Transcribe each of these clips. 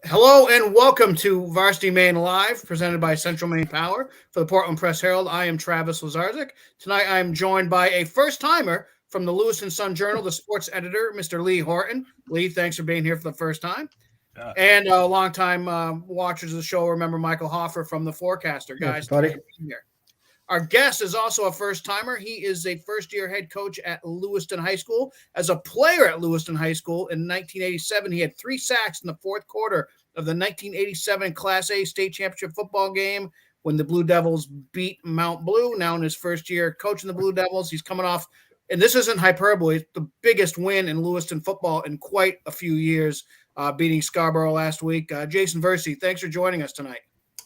Hello and welcome to Varsity Maine Live, presented by Central Maine Power for the Portland Press Herald. I am Travis Lazarzik. Tonight I am joined by a first-timer from the Lewiston Sun-Journal, the sports editor, Mr. Lee Horton. Lee, thanks for being here for the first time. And longtime watchers of the show remember Michael Hoffer from The Forecaster. Guys, thanks for being here. Our guest is also a first-timer. He is a first-year head coach at Lewiston High School. As a player at Lewiston High School in 1987, he had 3 sacks in the fourth quarter of the 1987 Class A state championship football game when the Blue Devils beat Mount Blue. Now in his first year coaching the Blue Devils, he's coming off, and this isn't hyperbole, the biggest win in Lewiston football in quite a few years, beating Scarborough last week. Jason Varsity, thanks for joining us tonight.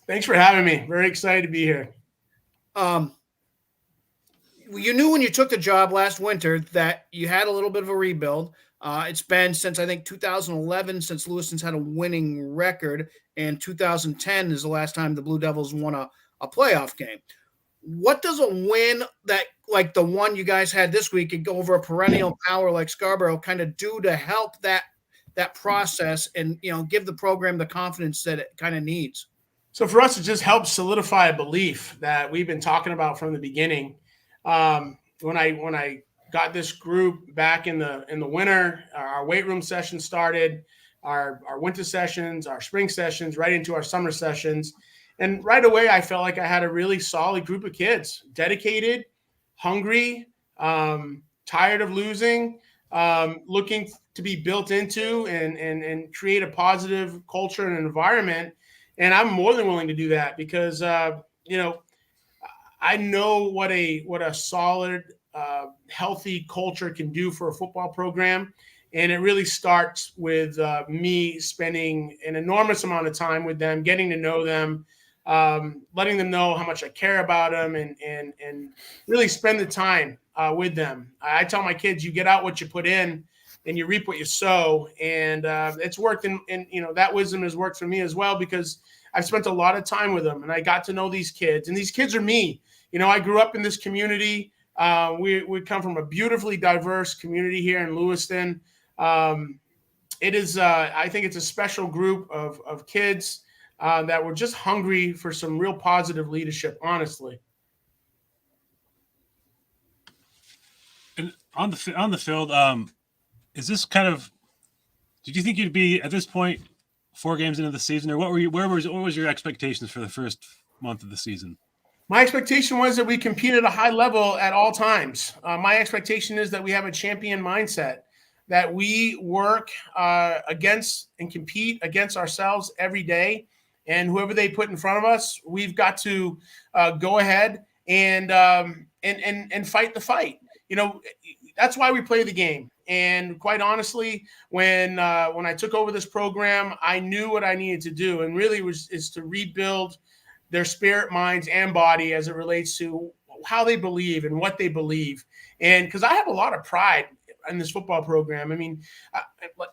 Thanks for having me. Very excited to be here. You knew when you took the job last winter that you had a little bit of a rebuild. It's been since, I think, 2011 since Lewiston's had a winning record, and 2010 is the last time the Blue Devils won a playoff game. What does a win that, like the one you guys had this week, and go over a perennial power like Scarborough, kind of do to help that process and, give the program the confidence that it kind of needs? So for us, it just helps solidify a belief that we've been talking about from the beginning. When I got this group back in the winter, our weight room session started, our winter sessions, our spring sessions, right into our summer sessions. And right away, I felt like I had a really solid group of kids, dedicated, hungry, tired of losing, looking to be built into and create a positive culture and environment. And I'm more than willing to do that because, I know what a solid, healthy culture can do for a football program. And it really starts with me spending an enormous amount of time with them, getting to know them, letting them know how much I care about them and really spend the time with them. I tell my kids, you get out what you put in and you reap what you sow. And it's worked. And that wisdom has worked for me as well, because I've spent a lot of time with them and I got to know these kids, and these kids are me. I grew up in this community. We come from a beautifully diverse community here in Lewiston. It is, I think it's a special group of kids that were just hungry for some real positive leadership, honestly. And on the field, is this kind of? Did you think you'd be at this point 4 games into the season, or what was your expectations for the first month of the season? My expectation was that we compete at a high level at all times. My expectation is that we have a champion mindset, that we work against and compete against ourselves every day, and whoever they put in front of us, we've got to go ahead and fight the fight. That's why we play the game. And quite honestly, when I took over this program, I knew what I needed to do, and really is to rebuild their spirit, minds, and body as it relates to how they believe and what they believe. And because I have a lot of pride in this football program. I mean,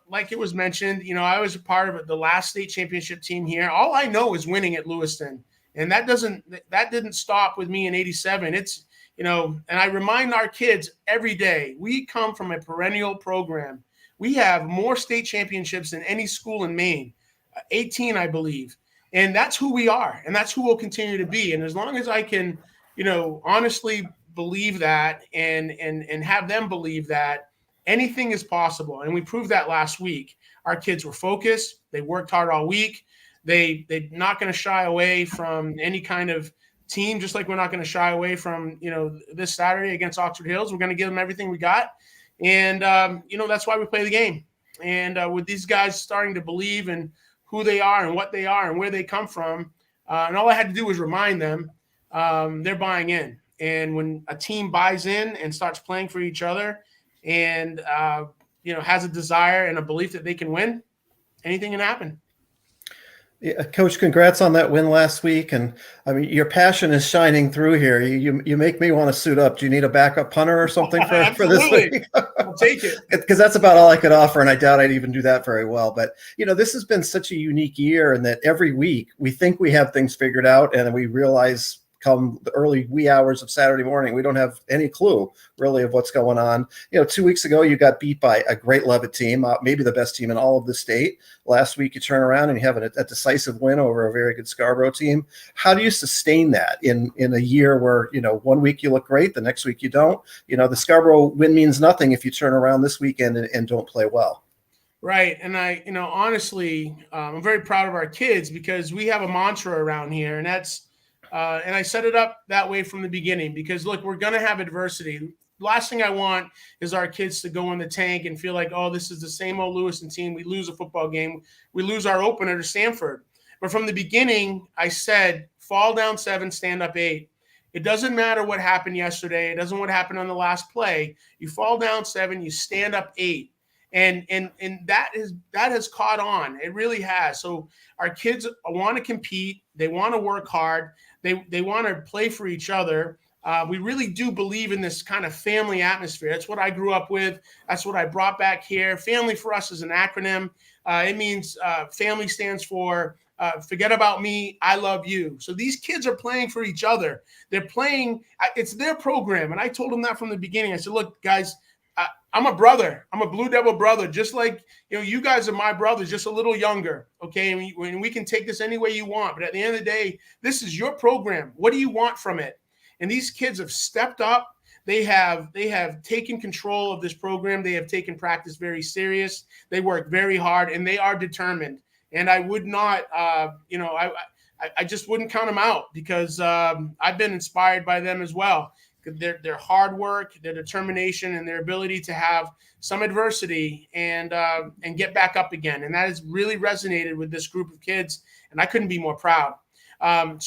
like it was mentioned, I was a part of the last state championship team here. All I know is winning at Lewiston, and that didn't stop with me in '87. It's and I remind our kids every day, we come from a perennial program. We have more state championships than any school in Maine, 18, I believe. And that's who we are, and that's who we'll continue to be. And as long as I can, honestly believe that and have them believe that, anything is possible. And we proved that last week. Our kids were focused. They worked hard all week. They're not going to shy away from any kind of team, just like we're not going to shy away from, this Saturday against Oxford Hills. We're going to give them everything we got. And, that's why we play the game. And with these guys starting to believe in who they are and what they are and where they come from, and all I had to do was remind them, they're buying in. And when a team buys in and starts playing for each other and, has a desire and a belief that they can win, anything can happen. Yeah, Coach, congrats on that win last week. And I mean, your passion is shining through here. You make me want to suit up. Do you need a backup punter or something for this week? I'll take it. Because that's about all I could offer, and I doubt I'd even do that very well. But, this has been such a unique year in that every week we think we have things figured out, and then we realize come the early wee hours of Saturday morning, we don't have any clue really of what's going on. 2 weeks ago, you got beat by a great Levitt team, maybe the best team in all of the state. Last week, you turn around and you have a decisive win over a very good Scarborough team. How do you sustain that in a year where, 1 week you look great, the next week you don't? The Scarborough win means nothing if you turn around this weekend and don't play well. Right. And honestly, I'm very proud of our kids because we have a mantra around here, and that's, and I set it up that way from the beginning because, look, we're going to have adversity. Last thing I want is our kids to go in the tank and feel like, oh, this is the same old Lewiston team. We lose a football game. We lose our opener to Stanford. But from the beginning, I said, fall down 7, stand up 8. It doesn't matter what happened yesterday. It doesn't what happened on the last play. You fall down 7, you stand up 8. And that has caught on. It really has. So our kids want to compete. They want to work hard. They want to play for each other. We really do believe in this kind of family atmosphere. That's what I grew up with. That's what I brought back here. Family for us is an acronym. It means family stands for forget about me, I love you. So these kids are playing for each other. They're playing. It's their program. And I told them that from the beginning. I said, look, guys, I'm a brother. I'm a Blue Devil brother, just like you guys are my brothers, just a little younger. Okay, and we can take this any way you want. But at the end of the day, this is your program. What do you want from it? And these kids have stepped up. They have taken control of this program. They have taken practice very serious. They work very hard, and they are determined. And I would not, I just wouldn't count them out because I've been inspired by them as well. Their hard work, their determination, and their ability to have some adversity and get back up again. And that has really resonated with this group of kids. And I couldn't be more proud. The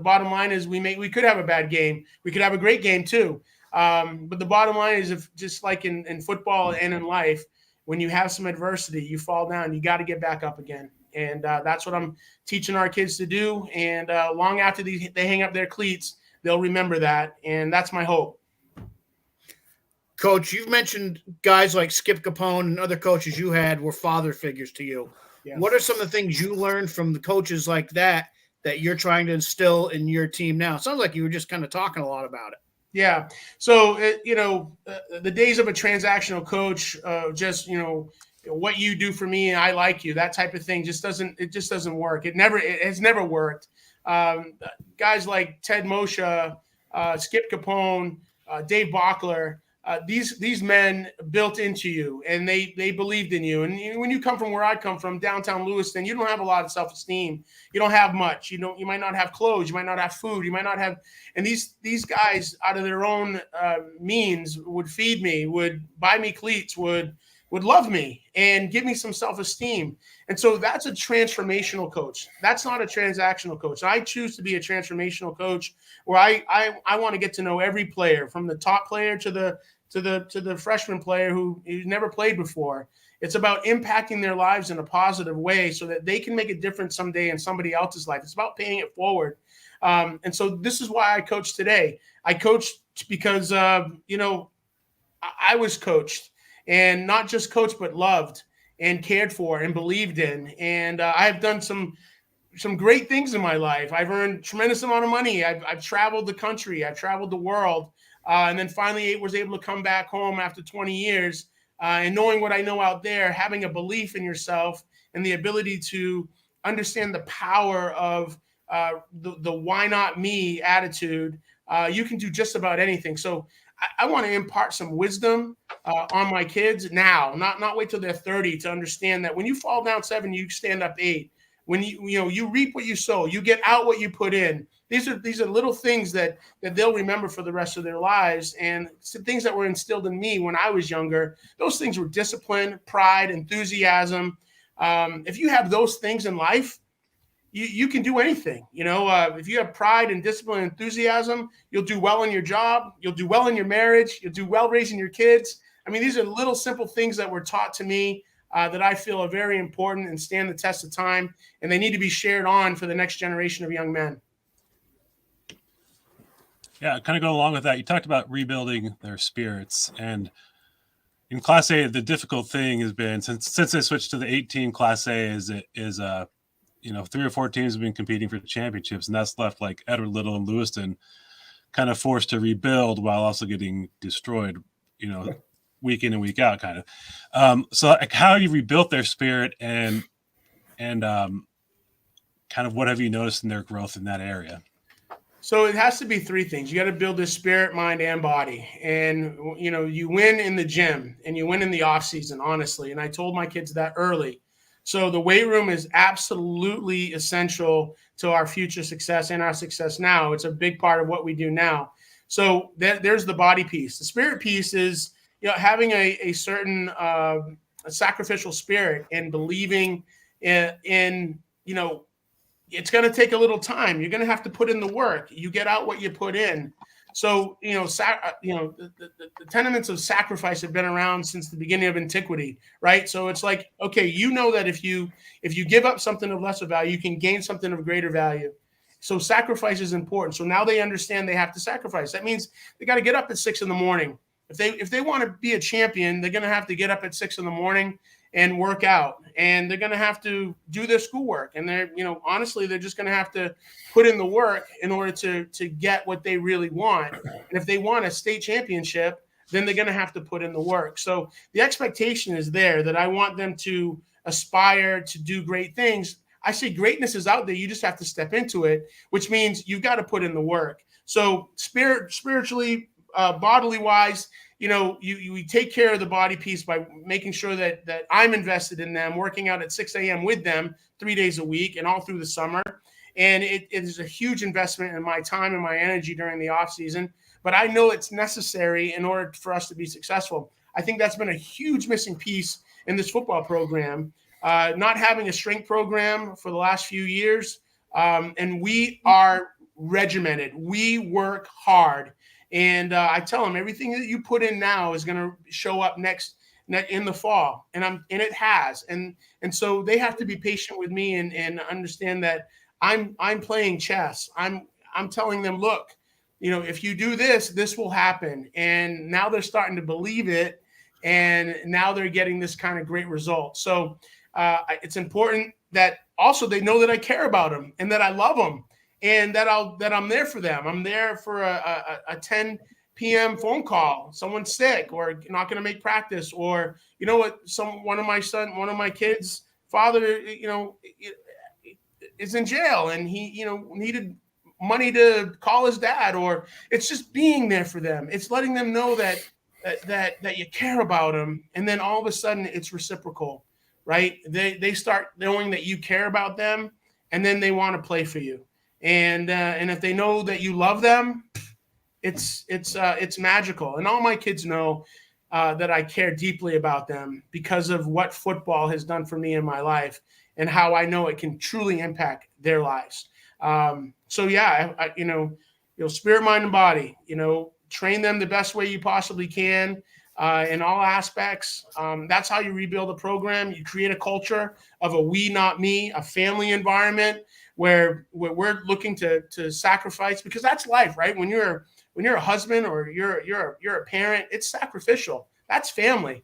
bottom line is we could have a bad game. We could have a great game too. But the bottom line is, if just like in football and in life, when you have some adversity, you fall down, you got to get back up again. And that's what I'm teaching our kids to do. And long after they hang up their cleats, they'll remember that. And that's my hope. Coach, you've mentioned guys like Skip Capone and other coaches you had were father figures to you. Yeah. What are some of the things you learned from the coaches like that you're trying to instill in your team now? It sounds like you were just kind of talking a lot about it. Yeah. So, the days of a transactional coach, what you do for me and I like you, that type of thing just doesn't work. It has never worked. Guys like Ted Moshe, Skip Capone, Dave Bachler, these men built into you and they believed in you. And when you come from where I come from, downtown Lewiston, you don't have a lot of self-esteem. You don't have much. You might not have clothes. You might not have food. You might not have. And these guys out of their own means would feed me, would buy me cleats, would love me and give me some self-esteem. And so that's a transformational coach. That's not a transactional coach. I choose to be a transformational coach where I want to get to know every player, from the top player to the freshman player who's never played before. It's about impacting their lives in a positive way so that they can make a difference someday in somebody else's life. It's about paying it forward. And so this is why I coach today. I coached because, I was coached. And not just coached, but loved and cared for and believed in. And I've done some great things in my life. I've earned a tremendous amount of money. I've traveled the country. I've traveled the world. And then finally was able to come back home after 20 years. And knowing what I know out there, having a belief in yourself and the ability to understand the power of the why not me attitude, you can do just about anything. So I want to impart some wisdom on my kids now, not wait till they're 30 to understand that when you fall down 7, you stand up 8. When you reap what you sow, you get out what you put in. These are little things that they'll remember for the rest of their lives, and some things that were instilled in me when I was younger. Those things were discipline, pride, enthusiasm. If you have those things in life, you can do anything. If you have pride and discipline and enthusiasm, you'll do well in your job. You'll do well in your marriage. You'll do well raising your kids. I mean, these are little simple things that were taught to me that I feel are very important and stand the test of time, and they need to be shared on for the next generation of young men. Yeah, kind of go along with that. You talked about rebuilding their spirits, and in Class A, the difficult thing has been since they switched to the 18 Class A is 3 or 4 teams have been competing for the championships, and that's left like Edward Little and Lewiston kind of forced to rebuild while also getting destroyed, week in and week out, kind of. So like, how you rebuilt their spirit and kind of what have you noticed in their growth in that area? So it has to be 3 things. You got to build their spirit, mind, and body. And, you win in the gym and you win in the off season, honestly. And I told my kids that early. So the weight room is absolutely essential to our future success and our success now. It's a big part of what we do now. So there's the body piece. The spirit piece is, having a certain a sacrificial spirit and believing in it's going to take a little time. You're going to have to put in the work. You get out what you put in. So, the tenements of sacrifice have been around since the beginning of antiquity, right? So it's like, okay, that if you give up something of lesser value, you can gain something of greater value. So sacrifice is important. So now they understand they have to sacrifice. That means they got to get up at 6 a.m. If they want to be a champion, they're going to have to get up at 6 a.m. and work out, and they're going to have to do their schoolwork. And they're, honestly, they're just going to have to put in the work in order to get what they really want. And if they want a state championship, then they're going to have to put in the work. So the expectation is there that I want them to aspire to do great things. I say greatness is out there. You just have to step into it, which means you've got to put in the work. So spiritually, bodily wise, you take care of the body piece by making sure that I'm invested in them, working out at 6 a.m. with them 3 days a week and all through the summer. And it is a huge investment in my time and my energy during the off season, but I know it's necessary in order for us to be successful. I think that's been a huge missing piece in this football program, not having a strength program for the last few years. And we are regimented. We work hard. And I tell them everything that you put in now is going to show up next in the fall, and it has, and so they have to be patient with me and understand that I'm playing chess. I'm telling them, look, if you do this, this will happen, and now they're starting to believe it, and now they're getting this kind of great result. So it's important that also they know that I care about them and that I love them. And that I'm there for them. I'm there for a 10 p.m. phone call. Someone's sick or not going to make practice, or one of my kids' father, is in jail and he needed money to call his dad. Or it's just being there for them. It's letting them know that you care about them, and then all of a sudden it's reciprocal, right? They start knowing that you care about them, and then they want to play for you. And if they know that you love them, it's magical. And all my kids know that I care deeply about them because of what football has done for me in my life and how I know it can truly impact their lives. So yeah, I spirit, mind, and body. Train them the best way you possibly can in all aspects. That's how you rebuild a program. You create a culture of a we, not me, a family environment where we're looking to sacrifice, because that's life, right? When you're a husband or you're a parent, it's sacrificial. That's family.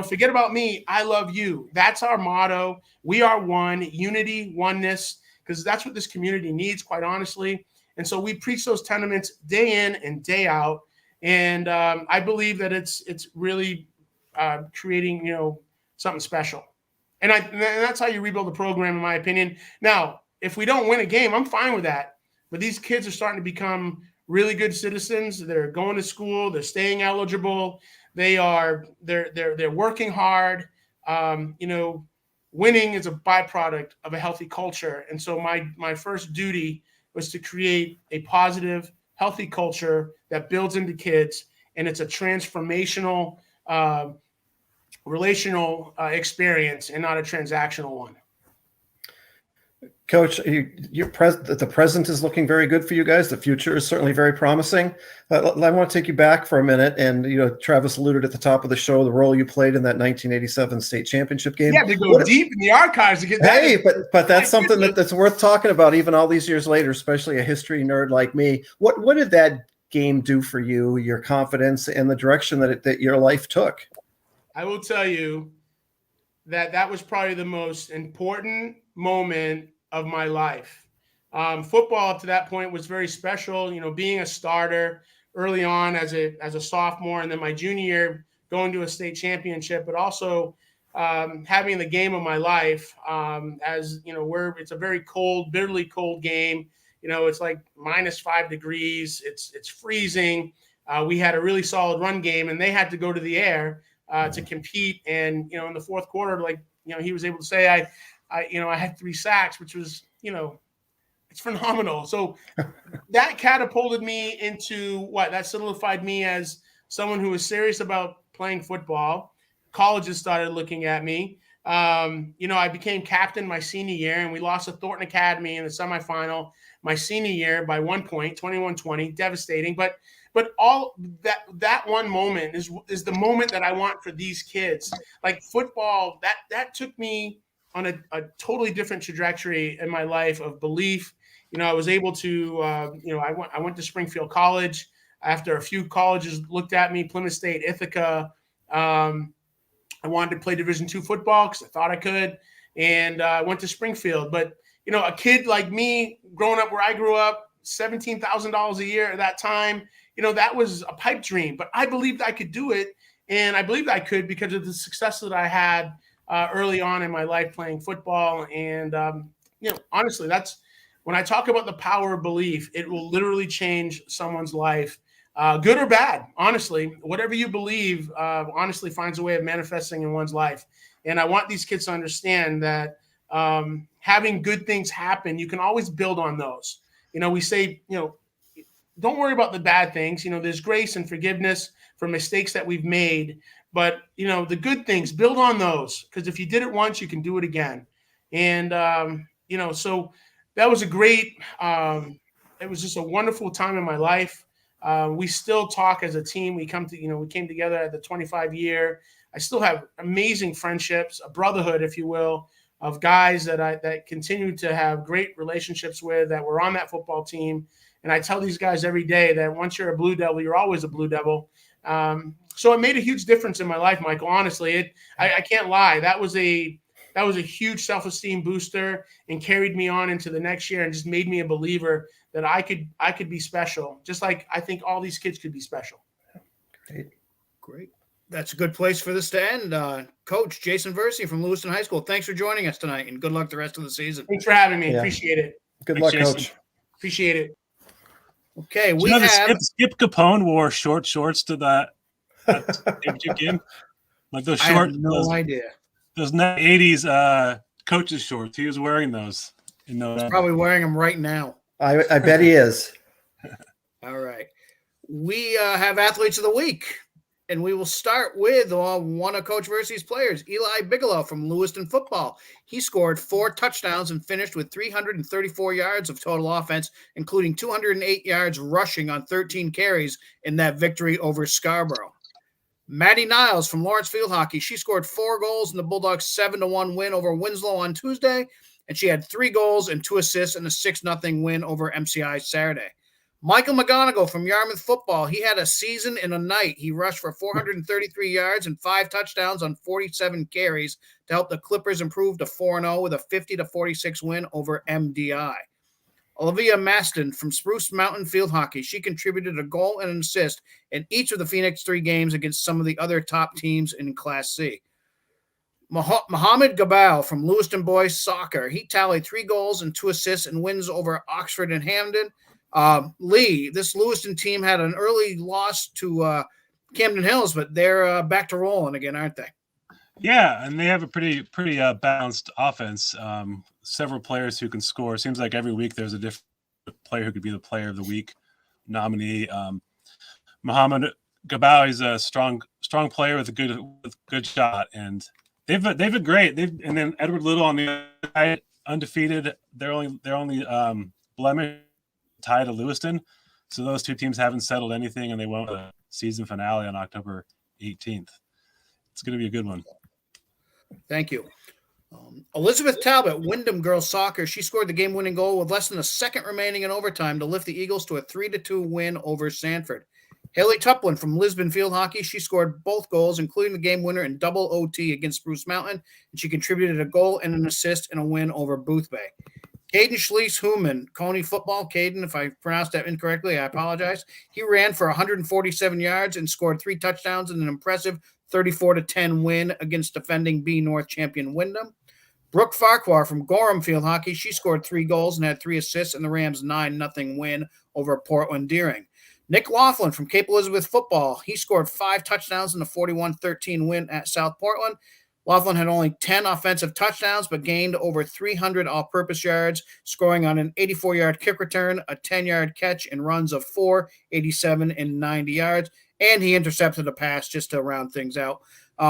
Forget about me. I love you. That's our motto. We are one, unity, oneness, because that's what this community needs, quite honestly. And so we preach those tenements day in and day out. And I believe that it's really creating, something special. And that's how you rebuild the program, in my opinion. Now, if we don't win a game, I'm fine with that. But these kids are starting to become really good citizens. They're going to school. They're staying eligible. They're working hard. Winning is a byproduct of a healthy culture. And so my first duty was to create a positive, healthy culture that builds into kids, and it's a transformational, relational experience and not a transactional one. Coach, the present is looking very good for you guys. The future is certainly very promising. I want to take you back for a minute. And, Travis alluded at the top of the show, the role you played in that 1987 state championship game. Yeah, to go deep in the archives to get that. Hey, but that's something that's worth talking about even all these years later, especially a history nerd like me. What did that game do for you, your confidence, and the direction that your life took? I will tell you that was probably the most important moment of my life. Football up to that point was very special, being a starter early on as a sophomore, and then my junior year going to a state championship, but also having the game of my life, where it's a very cold, bitterly cold game. It's like -5 degrees. It's freezing. We had a really solid run game, and they had to go to the air to compete. And in the fourth quarter, he was able to say I had 3 sacks, which was it's phenomenal. So that catapulted me into that solidified me as someone who was serious about playing football. Colleges started looking at me. I became captain my senior year, and we lost to Thornton Academy in the semifinal my senior year by 1 point, 21-20, devastating. But all that one moment is the moment that I want for these kids. Like football, that took me on a totally different trajectory in my life of belief. I was able to, I went to Springfield College after a few colleges looked at me, Plymouth State, Ithaca. I wanted to play Division II football because I thought I could, and I went to Springfield. But, a kid like me growing up where I grew up, $17,000 a year at that time, that was a pipe dream. But I believed I could do it, and I believed I could because of the success that I had early on in my life playing football. And, honestly, that's when I talk about the power of belief, it will literally change someone's life. Good or bad, honestly, whatever you believe, honestly finds a way of manifesting in one's life. And I want these kids to understand that having good things happen, you can always build on those. We say, don't worry about the bad things. There's grace and forgiveness for mistakes that we've made. But, the good things, build on those. Because if you did it once, you can do it again. And, so that was a great, it was just a wonderful time in my life. We still talk as a team. We came together at the 25 year. I still have amazing friendships, a brotherhood, if you will, of guys that continue to have great relationships with, that were on that football team. And I tell these guys every day that once you're a Blue Devil, you're always a Blue Devil. So it made a huge difference in my life, Michael. Honestly, I can't lie. That was a huge self-esteem booster and carried me on into the next year and just made me a believer that I could be special, just like I think all these kids could be special. Great. That's a good place for this to end. Coach Jason Varsity from Lewiston High School, thanks for joining us tonight, and good luck the rest of the season. Thanks for having me. Yeah. Appreciate it. Good Thanks, luck, Jason. Coach. Appreciate it. Okay, Do we you know have that Skip Capone wore short shorts to that championship game? Like those I short, have no idea. those 80s coaches shorts. He was wearing those in He's November. probably wearing them right now. I bet he is. All right. We have athletes of the week, and we will start with one of Coach Varsity's players, Eli Bigelow from Lewiston football. He scored 4 touchdowns and finished with 334 yards of total offense, including 208 yards rushing on 13 carries in that victory over Scarborough. Maddie Niles from Lawrence Field Hockey. She scored 4 goals in the Bulldogs' 7-1 win over Winslow on Tuesday, and she had 3 goals and 2 assists in a 6-0 win over MCI Saturday. Michael McGonigal from Yarmouth football. He had a season in a night. He rushed for 433 yards and 5 touchdowns on 47 carries to help the Clippers improve to 4-0 with a 50-46 win over MDI. Olivia Maston from Spruce Mountain Field Hockey. She contributed a goal and an assist in each of the Phoenix 3 games against some of the other top teams in Class C. Mohammed Gabal from Lewiston Boys Soccer. He tallied 3 goals and 2 assists in wins over Oxford and Hamden. Lee, this Lewiston team had an early loss to Camden Hills, but they're back to rolling again, aren't they? Yeah, and they have a pretty balanced offense. Several players who can score. Seems like every week there's a different player who could be the player of the week nominee. Mohammed Gabal is a strong player with a good shot, and they've been great. And then Edward Little on the other side, undefeated. They're only blemish tied to Lewiston. So those 2 teams haven't settled anything, and they went to the season finale on October 18th. It's going to be a good one. Thank you. Elizabeth Talbot, Wyndham Girls Soccer. She scored the game-winning goal with less than a second remaining in overtime to lift the Eagles to a 3-2 win over Sanford. Haley Tuplin from Lisbon Field Hockey. She scored both goals, including the game winner in double OT against Spruce Mountain, and she contributed a goal and an assist in a win over Booth Bay. Caden Schließ-Human, Coney football. Caden, if I pronounced that incorrectly, I apologize. He ran for 147 yards and scored 3 touchdowns in an impressive 34-10 win against defending B North champion Wyndham. Brooke Farquhar from Gorham Field Hockey, she scored 3 goals and had 3 assists in the Rams' 9-0 win over Portland Deering. Nick Laughlin from Cape Elizabeth football, he scored 5 touchdowns in the 41-13 win at South Portland. Laughlin had only 10 offensive touchdowns, but gained over 300 all-purpose yards, scoring on an 84-yard kick return, a 10-yard catch, and runs of 4, 87, and 90 yards. And he intercepted a pass just to round things out.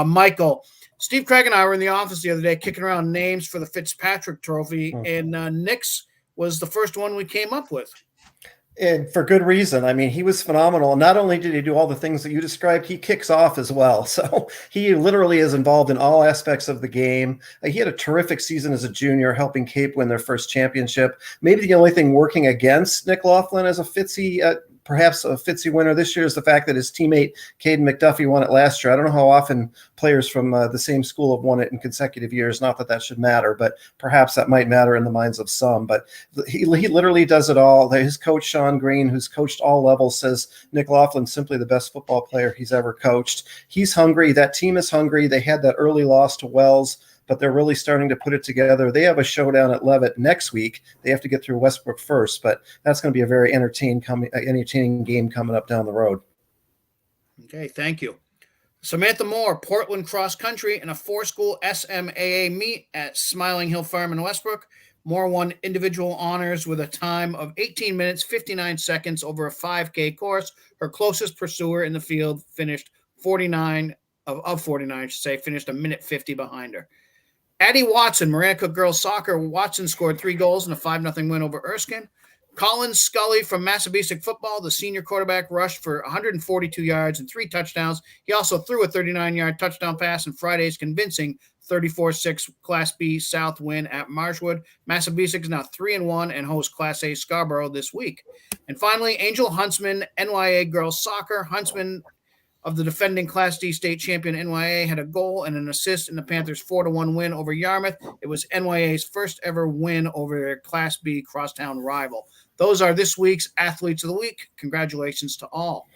Michael, Steve Craig and I were in the office the other day kicking around names for the Fitzpatrick Trophy, and Nick's was the first one we came up with. And for good reason. I mean, he was phenomenal. Not only did he do all the things that you described, he kicks off as well. So he literally is involved in all aspects of the game. He had a terrific season as a junior, helping Cape win their first championship. Maybe the only thing working against Nick Laughlin as a Fitzy, perhaps a Fitzy winner this year, is the fact that his teammate Caden McDuffie won it last year. I don't know how often players from the same school have won it in consecutive years. Not that that should matter, but perhaps that might matter in the minds of some. But he literally does it all. His coach, Sean Green, who's coached all levels, says Nick Laughlin's simply the best football player he's ever coached. He's hungry. That team is hungry. They had that early loss to Wells, but they're really starting to put it together. They have a showdown at Leavitt next week. They have to get through Westbrook first, but that's going to be a very entertaining game coming up down the road. Okay, thank you. Samantha Moore, Portland cross country in a 4-school SMAA meet at Smiling Hill Farm in Westbrook. Moore won individual honors with a time of 18 minutes, 59 seconds over a 5K course. Her closest pursuer in the field finished 49 of 49, I should say, finished a minute 50 behind her. Addie Watson, Marana girls soccer. Watson scored 3 goals in a 5-0 win over Erskine. Colin Scully from Massabesic football, the senior quarterback, rushed for 142 yards and 3 touchdowns. He also threw a 39-yard touchdown pass in Friday's convincing 34-6 Class B South win at Marshwood. Massabesic is now 3-1 and hosts Class A Scarborough this week. And finally, Angel Huntsman, NYA girls soccer. Huntsman of the defending Class D state champion NYA had a goal and an assist in the Panthers' 4-1 win over Yarmouth. It was NYA's first ever win over their Class B crosstown rival. Those are this week's Athletes of the Week. Congratulations to all.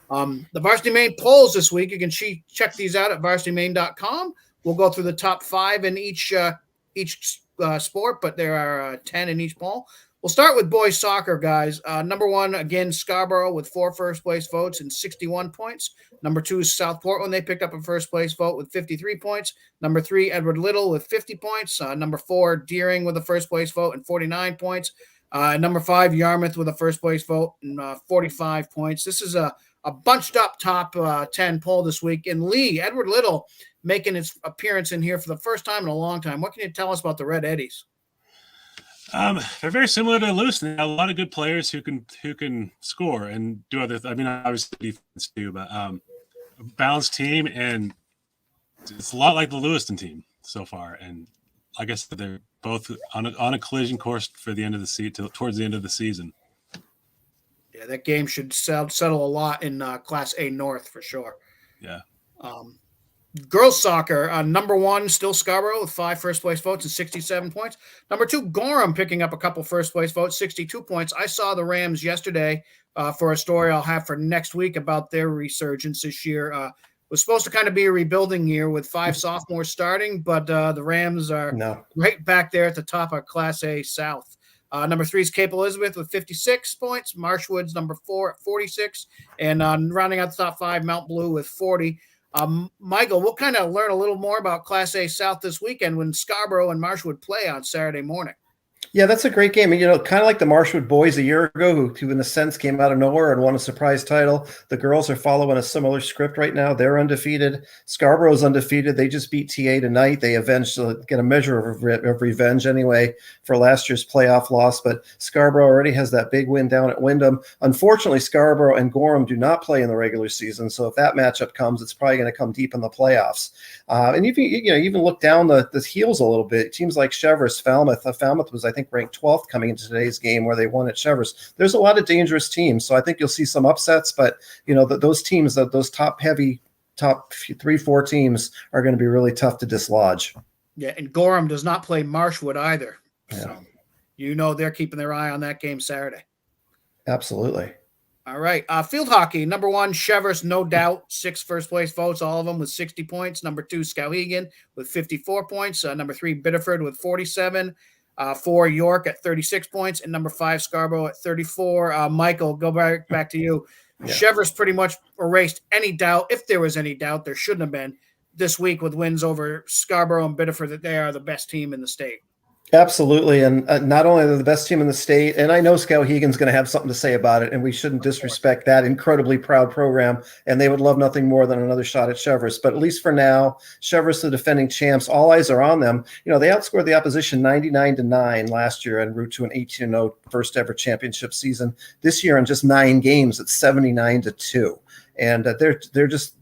The Varsity Maine polls this week, you can check these out at varsitymaine.com. We'll go through the top 5 in each sport, but there are 10 in each poll. We'll start with boys soccer, guys. Number 1, again, Scarborough with 4 first-place votes and 61 points. Number 2 is South Portland. They picked up a first-place vote with 53 points. Number 3, Edward Little with 50 points. Number 4, Deering with a first-place vote and 49 points. Number 5, Yarmouth with a first-place vote and 45 points. This is a bunched-up top 10 poll this week. And Lee, Edward Little making his appearance in here for the first time in a long time. What can you tell us about the Red Eddies? They're very similar to Lewiston. They have a lot of good players who can score and do other. I mean, obviously defense too, but a balanced team, and it's a lot like the Lewiston team so far. And like I said, they're both on a collision course for the end of the season, towards the end of the season. Yeah, that game should settle a lot in Class A North for sure. Yeah. Girls soccer, number 1, still Scarborough with 5 first-place votes and 67 points. Number 2, Gorham picking up a couple first-place votes, 62 points. I saw the Rams yesterday for a story I'll have for next week about their resurgence this year. It was supposed to kind of be a rebuilding year with 5 sophomores starting, but the Rams are right back there at the top of Class A South. Number 3 is Cape Elizabeth with 56 points. Marshwood's number 4 at 46. And rounding out the top 5, Mount Blue with 40. Michael, we'll kind of learn a little more about Class A South this weekend when Scarborough and Marshwood play on Saturday morning. Yeah, that's a great game. And, kind of like the Marshwood boys a year ago, who in a sense came out of nowhere and won a surprise title. The girls are following a similar script right now. They're undefeated. Scarborough's undefeated. They just beat TA tonight. They get a measure of revenge anyway for last year's playoff loss. But Scarborough already has that big win down at Wyndham. Unfortunately, Scarborough and Gorham do not play in the regular season. So if that matchup comes, it's probably going to come deep in the playoffs. And even look down the heels a little bit. Teams like Cheverus, Falmouth. Falmouth was, I think, ranked 12th coming into today's game where they won at Cheverus. There's a lot of dangerous teams, so I think you'll see some upsets, but those teams, those top 3-4 teams are going to be really tough to dislodge. Yeah, and Gorham does not play Marshwood either. Yeah. So You know they're keeping their eye on that game Saturday. Absolutely. All right. Field hockey, number 1, Chevers, no doubt. 6 first-place votes, all of them with 60 points. Number 2, Skowhegan with 54 points. Number 3, Biddeford with 47. 4, York at 36 points. And number 5, Scarborough at 34. Michael, go back to you. Yeah. Chevers pretty much erased any doubt, if there was any doubt, there shouldn't have been, this week with wins over Scarborough and Biddeford, that they are the best team in the state. Absolutely. And not only are they the best team in the state, and I know Skowhegan's going to have something to say about it, and we shouldn't disrespect that incredibly proud program, and they would love nothing more than another shot at Chevers. But at least for now, Chevers, the defending champs, all eyes are on them. You know, they outscored the opposition 99-9 last year en route to an 18-0 first ever championship season. This year in just 9 games, it's 79-2. And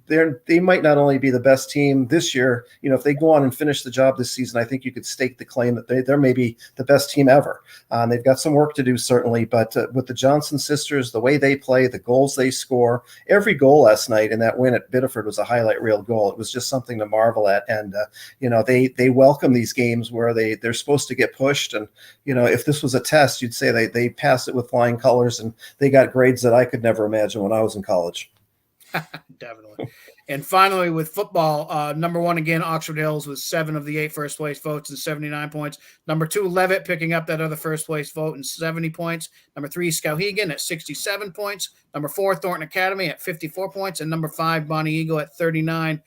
they might not only be the best team this year, you know, if they go on and finish the job this season, I think you could stake the claim that they're maybe the best team ever. They've got some work to do, certainly, but with the Johnson sisters, the way they play, the goals they score, every goal last night in that win at Biddeford was a highlight reel goal. It was just something to marvel at. And, you know, they welcome these games where they're supposed to get pushed. And, you know, if this was a test, you'd say they passed it with flying colors, and they got grades that I could never imagine when I was in college. Definitely. And finally, with football, number 1 again, Oxford Hills with 7 of the 8 first place votes and 79 points. Number 2, Levitt picking up that other first place vote and 70 points. Number 3, Skowhegan at 67 points. Number 4, Thornton Academy at 54 points. And number 5, Bonnie Eagle at 39.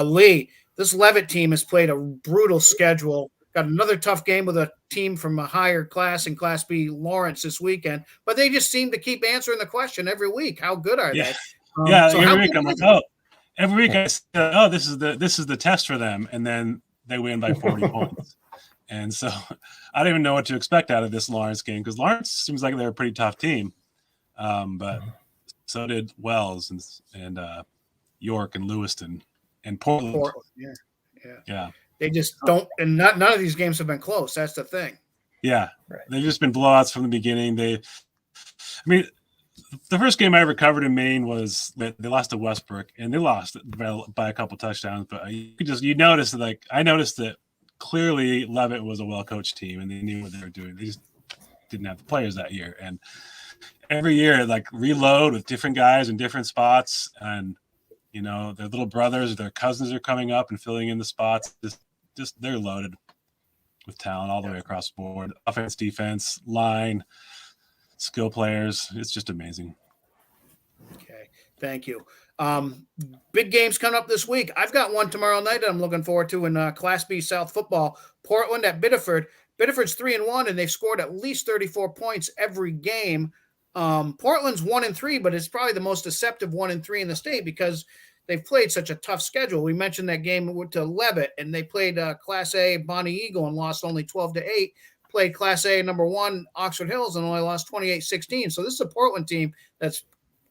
Lee, this Levitt team has played a brutal schedule. Got another tough game with a team from a higher class in Class B, Lawrence, this weekend. But they just seem to keep answering the question every week. How good are they? So every week I'm like, every week I say, this is the test for them, and then they win by 40 points. And so I don't even know what to expect out of this Lawrence game, because Lawrence seems like they're a pretty tough team, but so did Wells and York and Lewiston and Portland. Yeah. They just don't, and none of these games have been close. That's the thing. Yeah, right. They've just been blowouts from the beginning. The first game I ever covered in Maine was they lost to Westbrook, and they lost by a couple touchdowns. But you noticed that, I noticed that clearly Levitt was a well-coached team, and they knew what they were doing. They just didn't have the players that year. And every year, reload with different guys in different spots, and you know, their little brothers, their cousins are coming up and filling in the spots. Just they're loaded with talent all the way across the board. Offense, defense, line, skill players. It's just amazing. Okay. Thank you. Big games coming up this week. I've got one tomorrow night that I'm looking forward to in Class B South football. Portland at Biddeford. Biddeford's 3-1, and they've scored at least 34 points every game. Portland's 1-3, but it's probably the most deceptive 1-3 in the state because they've played such a tough schedule. We mentioned that game to Levitt, and they played Class A Bonnie Eagle and lost only 12-8. Played Class A number 1 Oxford Hills and only lost 28-16. So this is a Portland team that's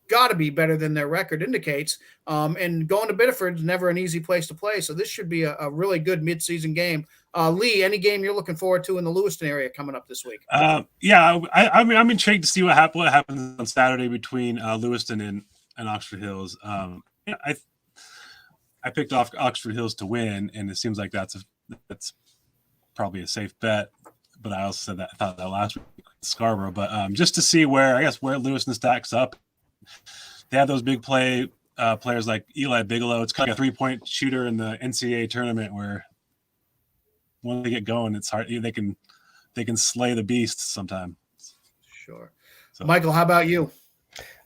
got to be better than their record indicates. And going to Biddeford is never an easy place to play. So this should be a really good midseason game. Lee, any game you're looking forward to in the Lewiston area coming up this week? I'm intrigued to see what happens on Saturday between Lewiston and Oxford Hills. I picked off Oxford Hills to win, and it seems like that's probably a safe bet. But I also said I thought that last week with Scarborough. But just to see where Lewiston stacks up. They have those big players like Eli Bigelow. It's kind of like a 3-point shooter in the NCAA tournament where when they get going, it's hard. They can slay the beasts sometimes. Sure. So, Michael, how about you?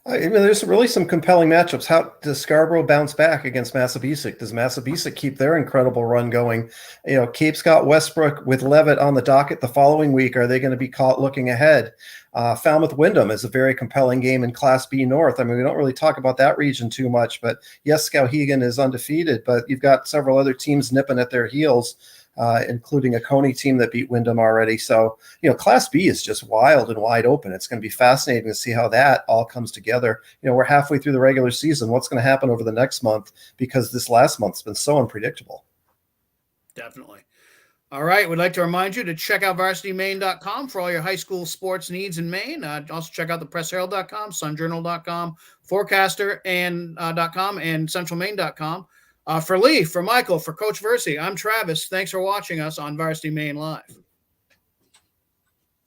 I mean, there's really some compelling matchups. How does Scarborough bounce back against Massabesic? Does Massabesic keep their incredible run going? You know, Cape Scott Westbrook with Levitt on the docket the following week. Are they going to be caught looking ahead? Falmouth Wyndham is a very compelling game in Class B North. I mean, we don't really talk about that region too much, but yes, Skowhegan is undefeated, but you've got several other teams nipping at their heels, including a Coney team that beat Wyndham already. So, you know, Class B is just wild and wide open. It's going to be fascinating to see how that all comes together. You know, we're halfway through the regular season. What's going to happen over the next month? Because this last month's been so unpredictable. Definitely. All right. We'd like to remind you to check out varsitymaine.com for all your high school sports needs in Maine. Also check out the pressherald.com, sunjournal.com, forecaster and .com, and centralmaine.com. For Lee, for Michael, for Coach Versity, I'm Travis. Thanks for watching us on Varsity Maine Live.